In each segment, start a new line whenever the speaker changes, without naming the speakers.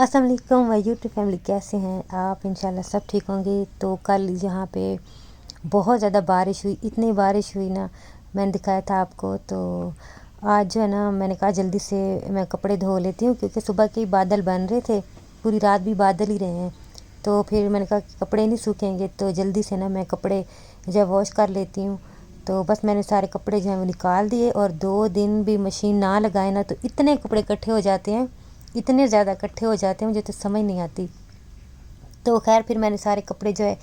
अस्सलाम वालेकुम my YouTube family, कैसे हैं आप? इंशाल्लाह सब ठीक होंगे। तो कल यहाँ पे बहुत ज़्यादा बारिश हुई, इतनी बारिश हुई ना, मैंने दिखाया था आपको। तो आज जो है ना, मैंने कहा जल्दी से मैं कपड़े धो लेती हूँ, क्योंकि सुबह के ही बादल बन रहे थे, पूरी रात भी बादल ही रहे हैं। तो फिर मैंने कहा कि कपड़े नहीं सूखेंगे, तो जल्दी से ना मैं कपड़े जो है वॉश कर लेती हूँ। तो बस मैंने सारे कपड़े जो हैं वो निकाल दिए, और 2 दिन भी मशीन ना लगाए ना तो इतने कपड़े इकट्ठे हो जाते हैं, इतने ज़्यादा इकट्ठे हो जाते हैं, मुझे तो समझ नहीं आती। तो खैर फिर मैंने सारे कपड़े जो है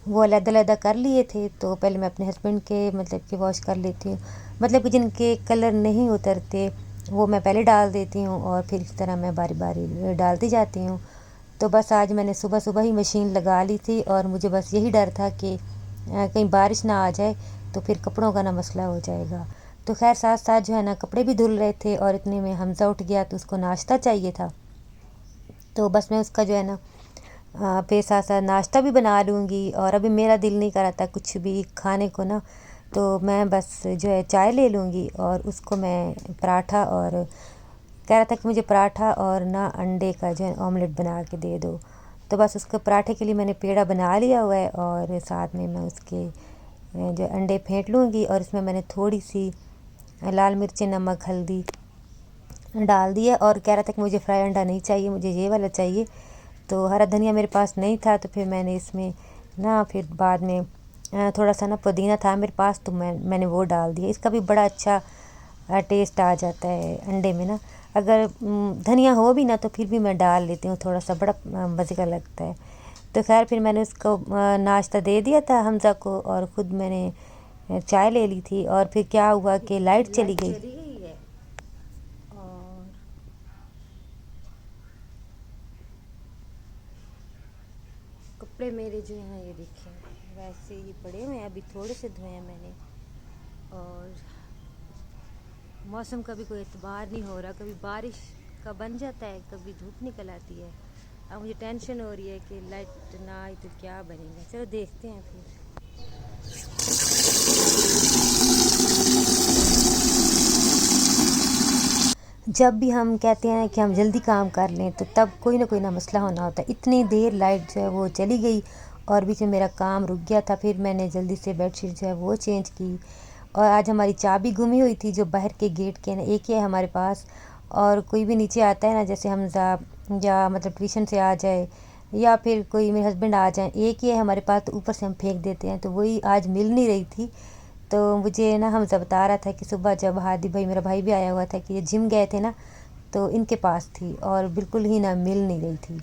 वो अलग-अलग कर लिए थे। तो पहले मैं अपने हस्बैंड के मतलब कि वॉश कर लेती हूँ, मतलब कि जिनके कलर नहीं उतरते वो मैं पहले डाल देती हूँ, और फिर इस तरह मैं बारी-बारी डालती जाती हूँ। तो बस आज मैंने सुबह-सुबह ही मशीन लगा ली थी, और मुझे बस यही डर था कि कहीं बारिश ना आ जाए तो फिर कपड़ों का ना मसला हो जाएगा। तो खैर साथ-साथ जो है ना कपड़े भी धुल रहे थे, और इतने में हमज़ा उठ गया, तो उसको नाश्ता चाहिए था। तो बस मैं उसका जो है ना फिर साथ साथ नाश्ता भी बना लूँगी। और अभी मेरा दिल नहीं कर रहा था कुछ भी खाने को ना, तो मैं बस जो है चाय ले लूँगी, और उसको मैं पराठा, और कह रहा था कि मुझे पराठा और ना अंडे का जो है ऑमलेट बना के दे दो। तो बस उसके पराठे के लिए मैंने पेड़ा बना लिया हुआ है, और साथ में मैं उसके जो अंडे फेंट लूँगी, और इसमें मैंने थोड़ी सी लाल मिर्ची, नमक, हल्दी डाल दिया। और कह रहा था कि मुझे फ्राई अंडा नहीं चाहिए, मुझे ये वाला चाहिए। तो हरा धनिया मेरे पास नहीं था, तो फिर मैंने इसमें ना फिर बाद में थोड़ा सा ना पुदीना था मेरे पास, तो मैंने वो डाल दिया। इसका भी बड़ा अच्छा टेस्ट आ जाता है अंडे में ना। अगर धनिया हो भी ना तो फिर भी मैं डाल लेती हूँ थोड़ा सा, बड़ा मज़े का लगता है। तो खैर फिर मैंने उसको नाश्ता दे दिया था हमज़ा को, और ख़ुद मैंने चाय ले ली थी। और फिर क्या हुआ कि लाइट चली गई, और कपड़े मेरे जो हैं ये देखिए वैसे ही पड़े हुए हैं, अभी थोड़े से धोए हैं मैंने। और मौसम का भी कोई एतबार नहीं हो रहा, कभी बारिश का बन जाता है, कभी धूप निकल आती है। अब मुझे टेंशन हो रही है कि लाइट ना आई तो क्या बनेगा। चलो देखते हैं फिर। जब भी हम कहते हैं कि हम जल्दी काम कर लें, तो तब कोई ना मसला होना होता है। इतनी देर लाइट जो है वो चली गई, और बीच में मेरा काम रुक गया था। फिर मैंने जल्दी से बेडशीट जो है वो चेंज की। और आज हमारी चाबी गुमी हुई थी, जो बाहर के गेट के ना एक ही है हमारे पास। और कोई भी नीचे आता है ना, जैसे हमज़ा या मतलब ट्यूशन से आ जाए, या फिर कोई मेरे हस्बैंड आ जाए, एक ही है हमारे पास, तो ऊपर से हम फेंक देते हैं। तो वही आज मिल नहीं रही थी। तो मुझे ना हमज़ा बता रहा था कि सुबह जब हादी भाई, मेरा भाई भी आया हुआ था, कि ये जिम गए थे ना, तो इनके पास थी, और बिल्कुल ही ना मिल नहीं रही थी।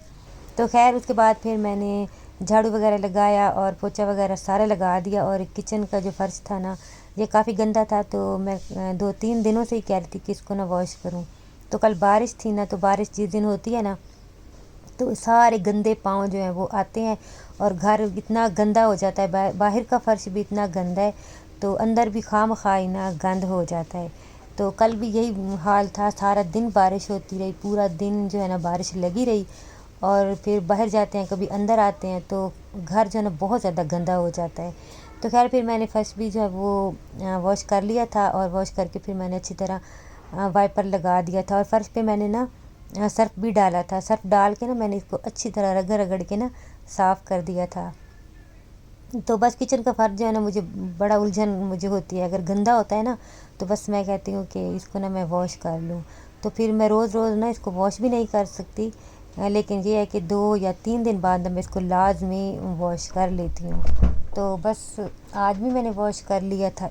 तो खैर उसके बाद फिर मैंने झाड़ू वगैरह लगाया, और पोछा वगैरह सारा लगा दिया। और किचन का जो फ़र्श था ना, ये काफ़ी गंदा था, तो मैं 2-3 दिनों से ही कह रही थी कि इसको ना वॉश करूं। तो कल बारिश थी ना, तो बारिश जिस दिन होती है ना, तो सारे गंदे पाँव जो हैं वो आते हैं, और घर इतना गंदा हो जाता है, बाहर का फ़र्श भी इतना गंदा है, तो अंदर भी खामखाई ना गंद हो जाता है। तो कल भी यही हाल था, सारा दिन बारिश होती रही, पूरा दिन जो है ना बारिश लगी रही। और फिर बाहर जाते हैं, कभी अंदर आते हैं, तो घर जो है ना बहुत ज़्यादा गंदा हो जाता है। तो खैर फिर मैंने फ़र्श भी जो है वो वॉश कर लिया था, और वॉश करके फिर मैंने अच्छी तरह वाइपर लगा दिया था। और फ़र्श पे मैंने ना सर्फ़ भी डाला था, सर्फ़ डाल के ना मैंने इसको अच्छी तरह रगड़ रगड़ के ना साफ़ कर दिया था। तो बस किचन का फ़र्श जो है ना, मुझे बड़ा उलझन मुझे होती है, अगर गंदा होता है ना, तो बस मैं कहती हूँ कि इसको ना मैं वॉश कर लूँ। तो फिर मैं रोज़ रोज़ ना इसको वॉश भी नहीं कर सकती, लेकिन ये है कि 2 या 3 दिन बाद मैं इसको लाजमी वॉश कर लेती हूँ। तो बस आज भी मैंने वॉश कर लिया था,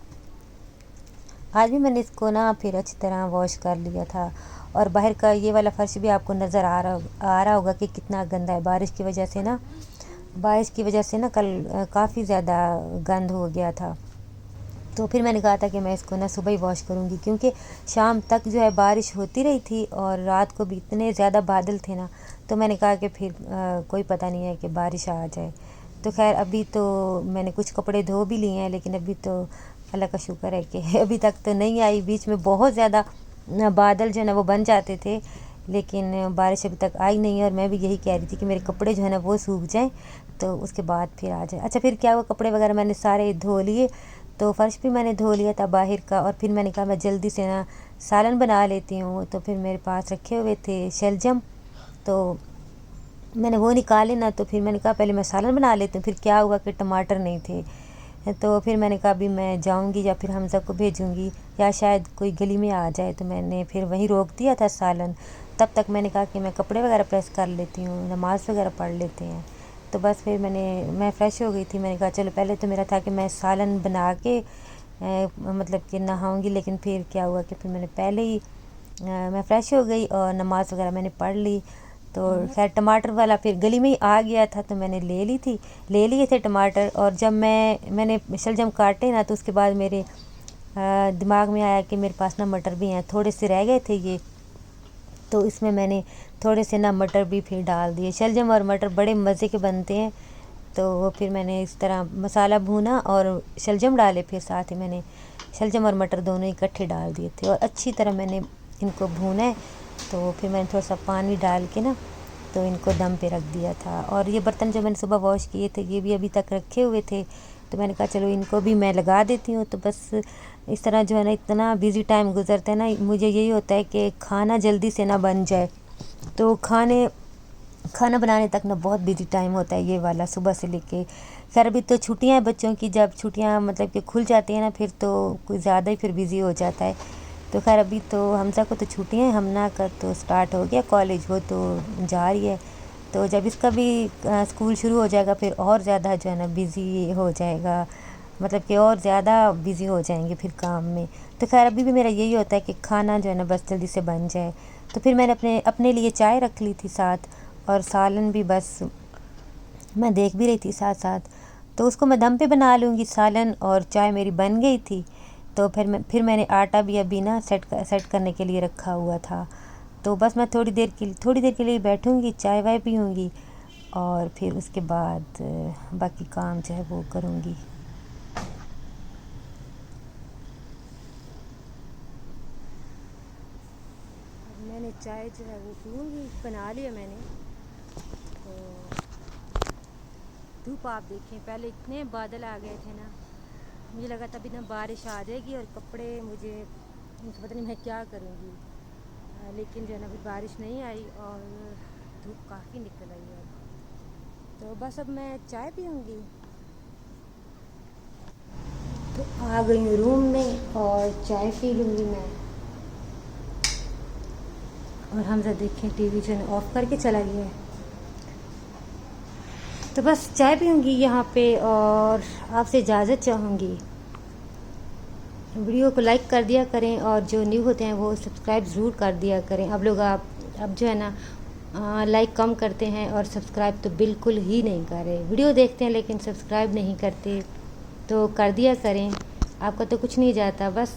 आज भी मैंने इसको ना फिर अच्छी तरह वॉश कर लिया था। और बाहर का ये वाला फ़र्श भी आपको नज़र आ रहा होगा कि कितना गंदा है। बारिश की वजह से ना कल काफ़ी ज़्यादा गंद हो गया था। तो फिर मैंने कहा था कि मैं इसको ना सुबह ही वॉश करूँगी, क्योंकि शाम तक जो है बारिश होती रही थी, और रात को भी इतने ज़्यादा बादल थे ना, तो मैंने कहा कि फिर कोई पता नहीं है कि बारिश आ जाए। तो खैर अभी तो मैंने कुछ कपड़े धो भी लिए हैं, लेकिन अभी तो अल्लाह का शुक्र है कि अभी तक तो नहीं आई। बीच में बहुत ज़्यादा बादल जो है ना वो बन जाते थे, लेकिन बारिश अभी तक आई नहीं है। और मैं भी यही कह रही थी कि मेरे कपड़े जो है ना वो सूख जाएं, तो उसके बाद फिर आ जाए। अच्छा फिर क्या हुआ, कपड़े वगैरह मैंने सारे धो लिए, तो फ़र्श भी मैंने धो लिया था बाहर का। और फिर मैंने कहा मैं जल्दी से ना सालन बना लेती हूँ। तो फिर मेरे पास रखे हुए थे शलजम, तो میں نے وہ نکالے نا، تو پھر میں نے کہا پہلے میں سالن بنا لیتی ہوں. پھر کیا ہوا کہ ٹماٹر نہیں تھے، تو پھر میں نے کہا ابھی میں جاؤں گی یا پھر حمزہ کو بھیجوں گی یا شاید کوئی گلی میں آ جائے، تو میں نے پھر وہیں روک دیا تھا سالن. تب تک میں نے کہا کہ میں کپڑے وغیرہ پریس کر لیتی ہوں، نماز وغیرہ پڑھ لیتے ہیں. تو بس پھر میں فریش ہو گئی تھی. میں نے کہا چلو پہلے تو میرا تھا کہ میں سالن بنا کے مطلب کہ نہاؤں گی، لیکن پھر کیا ہوا کہ پھر میں نے پہلے ہی میں فریش ہو گئی اور نماز وغیرہ میں نے پڑھ لی. تو خیر ٹماٹر والا پھر گلی میں ہی آ گیا تھا، تو میں نے لے لیے تھے ٹماٹر. اور جب میں نے شلجم کاٹے نا، تو اس کے بعد میرے دماغ میں آیا کہ میرے پاس نا مٹر بھی ہیں، تھوڑے سے رہ گئے تھے یہ، تو اس میں نے تھوڑے سے نا مٹر بھی پھر ڈال دیے. شلجم اور مٹر بڑے مزے کے بنتے ہیں. تو پھر میں نے اس طرح مسالہ بھونا اور شلجم ڈالے، پھر ساتھ ہی میں نے شلجم اور مٹر دونوں اکٹھے ڈال دیے تھے اور اچھی طرح میں نے ان کو بھونا ہے. تو پھر میں نے تھوڑا سا پانی ڈال کے نا تو ان کو دم پہ رکھ دیا تھا. اور یہ برتن جو میں نے صبح واش کیے تھے یہ بھی ابھی تک رکھے ہوئے تھے، تو میں نے کہا چلو ان کو بھی میں لگا دیتی ہوں. تو بس اس طرح جو ہے نا اتنا بیزی ٹائم گزرتا ہے نا، مجھے یہی ہوتا ہے کہ کھانا جلدی سے نہ بن جائے. تو کھانا بنانے تک نا بہت بیزی ٹائم ہوتا ہے یہ والا، صبح سے لے کے. خیر ابھی تو چھٹیاں ہیں بچوں کی، جب چھٹیاں مطلب کہ کھل جاتی ہیں نا پھر تو کوئی زیادہ ہی پھر بیزی ہو جاتا ہے. تو خیر ابھی تو حمزہ کو تو چھٹیاں ہیں، ہمنا کا تو سٹارٹ ہو گیا کالج، وہ تو جا رہی ہے. تو جب اس کا بھی اسکول شروع ہو جائے گا پھر اور زیادہ جو ہے نا بیزی ہو جائے گا، مطلب کہ اور زیادہ بیزی ہو جائیں گے پھر کام میں. تو خیر ابھی بھی میرا یہی ہوتا ہے کہ کھانا جو ہے نا بس جلدی سے بن جائے. تو پھر میں نے اپنے لیے چائے رکھ لی تھی ساتھ، اور سالن بھی بس میں دیکھ بھی رہی تھی ساتھ ساتھ. تو اس کو میں دم پہ بنا لوں گی سالن، اور چائے میری بن گئی تھی. تو پھر میں نے آٹا بھی ابھی نا سیٹ کرنے کے لیے رکھا ہوا تھا. تو بس میں تھوڑی دیر کے لیے بیٹھوں گی، چائے وائے پیوں گی، اور پھر اس کے بعد باقی کام جو ہے وہ کروں گی. میں نے چائے جو ہے وہ پیوں گی، بنا لیا میں نے. تو دھوپ آپ دیکھیں، پہلے اتنے بادل آ گئے تھے نا، مجھے لگا تھا ابھی نا بارش آ جائے گی اور کپڑے مجھے پتہ نہیں میں کیا کروں گی. لیکن جو ہے نا پھر بارش نہیں آئی اور دھوپ کافی نکل آئی ہے. تو بس اب میں چائے پیوں گی. تو آ گئی ہوں روم میں اور چائے پی لوں گی میں. اور حمزہ دیکھیں ٹی وی جو ہے آف کر کے چلا گیا ہے. تو بس چائے پیوں گی یہاں پہ اور آپ سے اجازت چاہوں گی. ویڈیو کو لائک کر دیا کریں، اور جو نیو ہوتے ہیں وہ سبسکرائب ضرور کر دیا کریں. اب جو ہے نا لائک کم کرتے ہیں اور سبسکرائب تو بالکل ہی نہیں کر رہے. ویڈیو دیکھتے ہیں لیکن سبسکرائب نہیں کرتے، تو کر دیا کریں. آپ کا تو کچھ نہیں جاتا، بس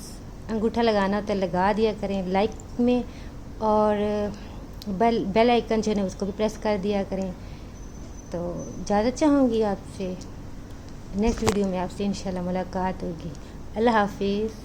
انگوٹھا لگانا ہوتا ہے، لگا دیا کریں لائک میں. اور بیل آئیکن جو ہے نا اس کو بھی پریس کر دیا کریں. تو اجازت چاہوں گی آپ سے، نیکسٹ ویڈیو میں آپ سے انشاءاللہ ملاقات ہوگی. اللہ حافظ.